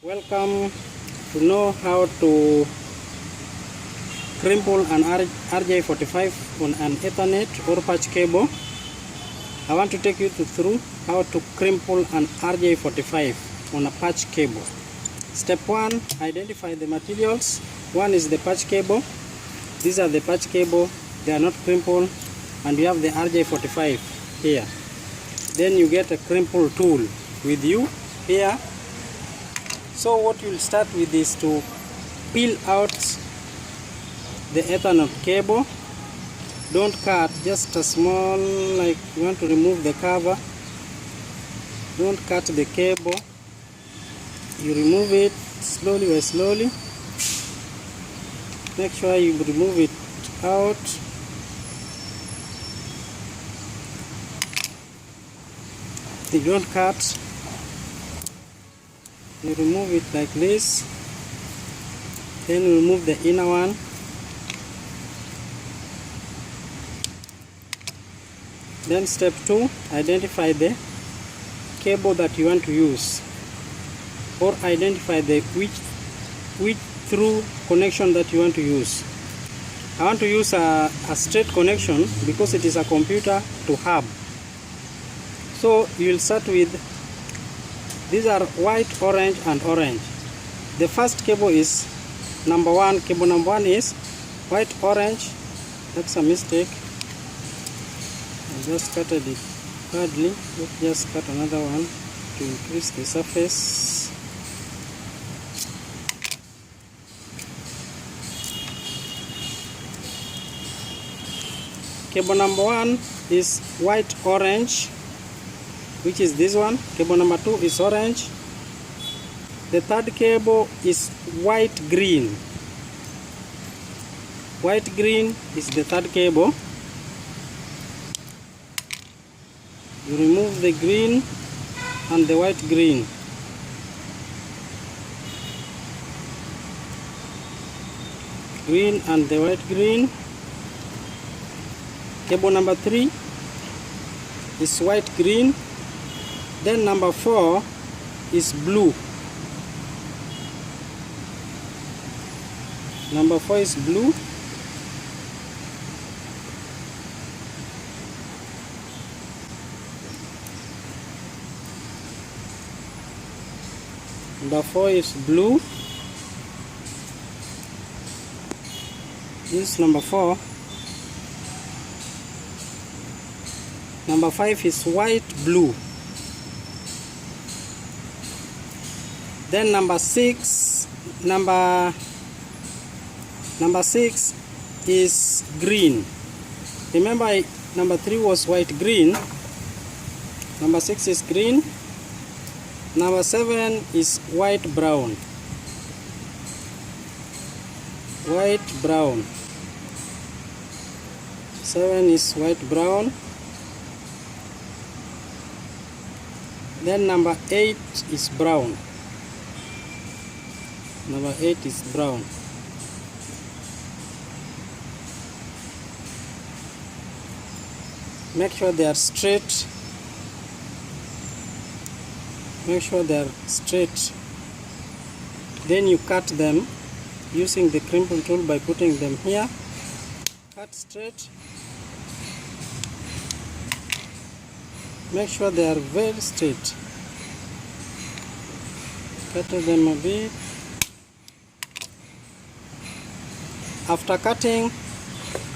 Welcome to know how to crimple an RJ45 on an Ethernet or patch cable. I want to take you through how to crimple an RJ45 on a patch cable. Step 1, identify the materials. One is the patch cable. These are the patch cable. They are not crimpled, and you have the RJ45 here. Then you get a crimple tool with you here. So what you'll start with is to peel out the Ethernet cable. Don't cut, just a small, like you want to remove the cover. Don't cut the cable. You remove it slowly by slowly. Make sure you remove it out. You don't cut. You remove it like this. Then you remove the inner one. Then step 2, identify the cable that you want to use, or identify the which through connection that you want to use. I want to use a straight connection because it is a computer to hub. So you will start with, these are white, orange and orange. The first cable is number 1. Cable number 1 is white, orange. That's a mistake. I just cut it badly. Let's just cut another one to increase the surface. Cable number 1 is white, orange, which is this one. Cable number 2 is orange. The third cable is white, green. White, green is the third cable. You remove the green and the white, green. Green and the white, green. Cable number 3 is white, green. Then number 4 is blue. Number 4 is blue. Number 4 is blue. This is number 4. Number 5 is white, blue. Then number 6 is green. Remember, number 3 was white, green. Number 6 is green. Number 7 is white, brown. White, brown. 7 is white, brown. Then number 8 is brown. Number 8 is brown. Make sure they are straight. Make sure they are straight. Then you cut them using the crimple tool by putting them here. Cut straight. Make sure they are very straight. Cut them a bit. After cutting,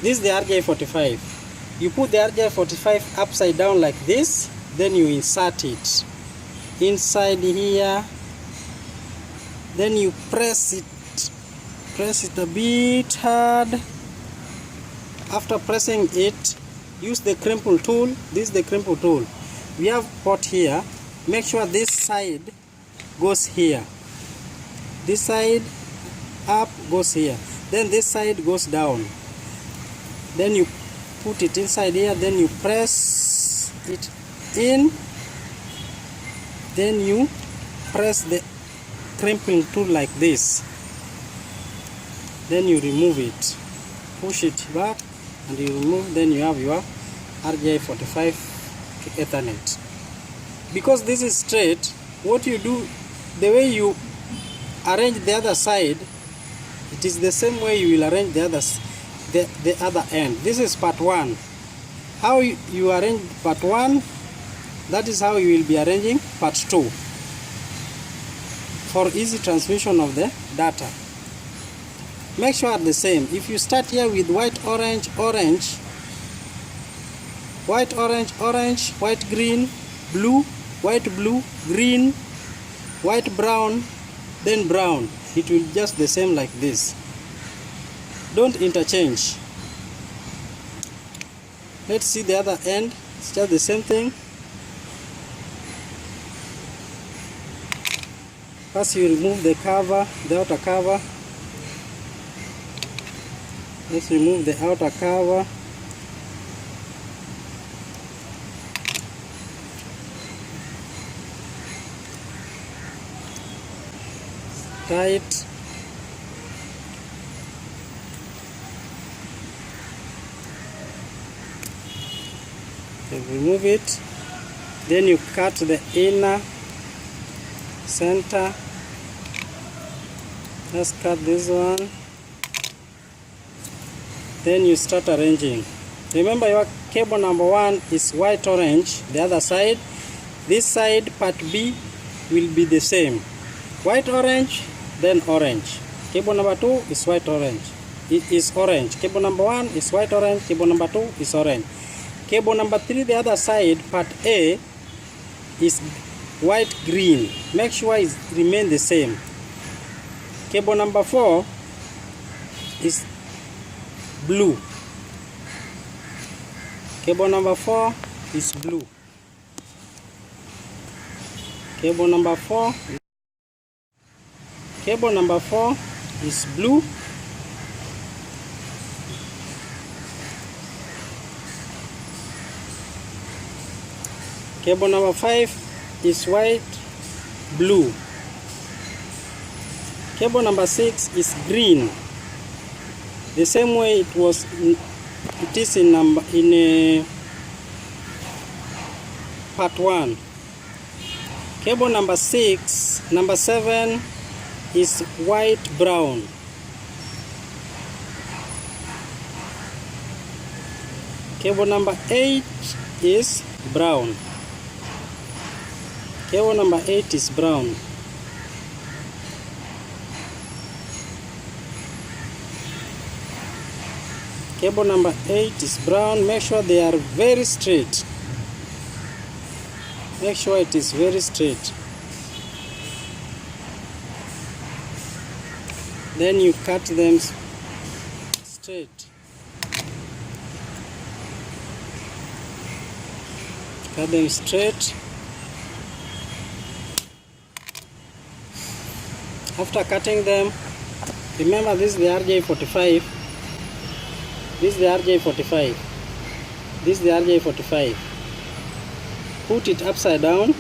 this is the RJ45. You put the RJ45 upside down like this, then you insert it inside here. Then you press it a bit hard. After pressing it, use the crimple tool. This is the crimple tool. We have port here. Make sure this side goes here. This side up goes here. Then this side goes down. Then you put it inside here. Then you press it in. Then you press the crimping tool like this. Then you remove it. Push it back and you remove. Then you have your RJ45 to Ethernet. Because this is straight, what you do, the way you arrange the other side, it is the same way you will arrange the other end. This is part 1. How you arrange part 1, that is how you will be arranging part 2 for easy transmission of the data. Make sure the same. If you start here with white, orange, orange, white, orange, orange, white, green, blue, white, blue, green, white, brown, then brown, it will just the same like this. Don't interchange. Let's see the other end. It's just the same thing. First you remove the cover, the outer cover. Let's remove the outer cover. Tight. Remove it. Then you cut the inner center. Let's cut this one. Then you start arranging. Remember, your cable number 1 is white orange. The other side, this side, part B, will be the same. White orange, then orange. Cable number 2 is white orange. It is orange. Cable number 1 is white orange. Cable number 2 is orange. Cable number 3, the other side, part A, is white green. Make sure it remain the same. Cable number 4 is blue. Cable number 4 is blue. Cable number 4 is blue. Cable number 5 is white, blue. Cable number 6 is green. The same way it is in part 1. Cable number 7 is white, brown. Cable number 8 is brown. Cable number 8 is brown. Cable number 8 is brown. Make sure they are very straight. Make sure it is very straight. Then you cut them straight. Cut them straight. After cutting them, remember this is the RJ45. This is the RJ45. This is the RJ45. Put it upside down,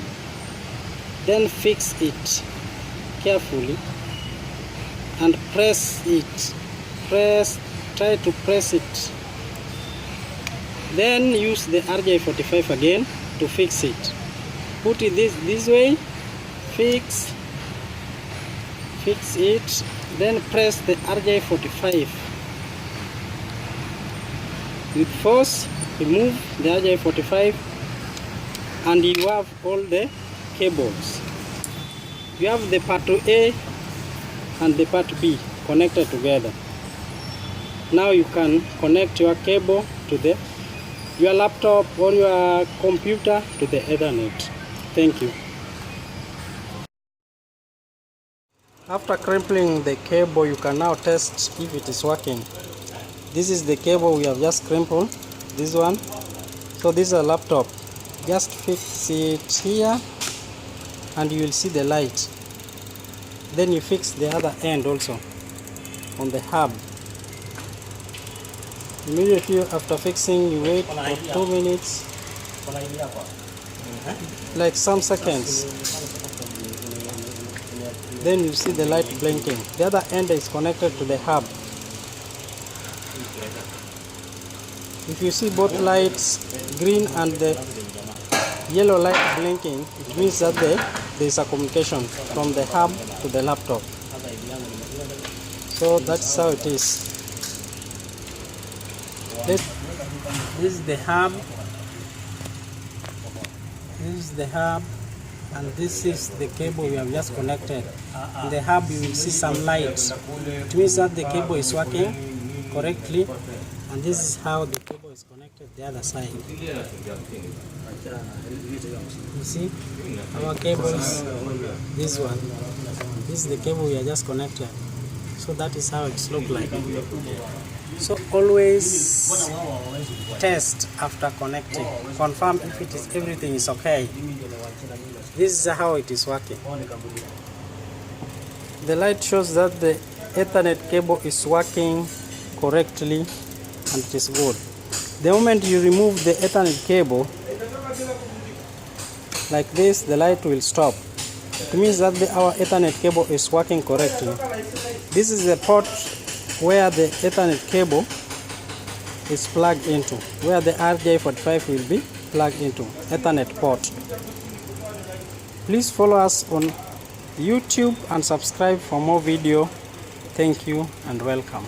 then fix it carefully and press it. Try to press it. Then use the RJ45 again to fix it. Put it this way, fix it, then press the RJ45 with force. Remove the RJ45 and you have all the cables. You have the part A and the part B connected together. Now you can connect your cable to your laptop or your computer to the Ethernet. Thank you. After crimping the cable, you can now test if it is working. This is the cable we have just crimpled, this one. So this is a laptop. Just fix it here and you will see the light. Then you fix the other end also on the hub. Immediately after fixing, you wait for 2 minutes, like some seconds. Then you see the light blinking. The other end is connected to the hub. If you see both lights, green and the yellow light blinking, it means that there is a communication from the hub to the laptop. So that's how it is. This is the hub. This is the hub, and this is the cable we have just connected. In the hub you will see some lights. It means that the cable is working correctly, and this is how the cable is connected the other side. You see, our cable is this one. This is the cable we are just connected. So that is how it looks like. So always test after connecting. Confirm if everything is okay. This is how it is working. The light shows that the Ethernet cable is working correctly and it is good. The moment you remove the Ethernet cable like this, the light will stop. It means that our Ethernet cable is working correctly. This is the port where the Ethernet cable is plugged into, where the RJ45 will be plugged into, Ethernet port. Please follow us on YouTube and subscribe for more video. Thank you and welcome.